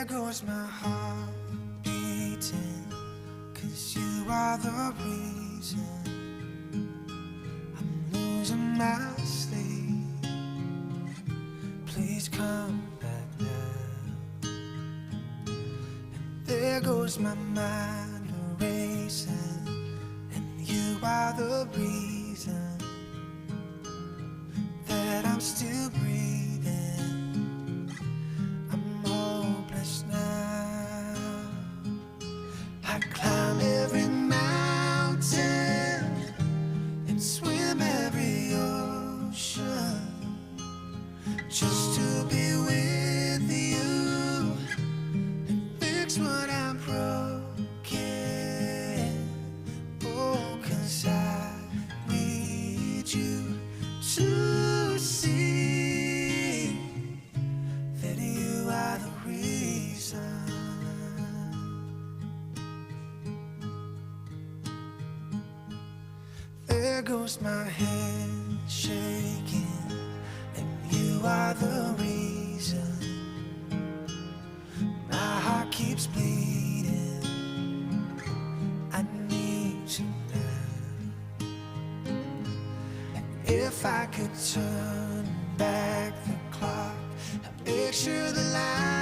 There goes my heart beating, 'cause you are the reason I'm losing my sleep. Please come back now. And there goes my mind erasing, and you are the reason that I'm still breathing. I'm hopeless now. I climb every mountain and swim every ocean just to be with you and fix what I'm broken. Oh, 'cause I need you to see that you are the reason. There goes my head shaking, and you are the reason. My heart keeps bleeding. I need you now. If I could turn back the clock and make sure the light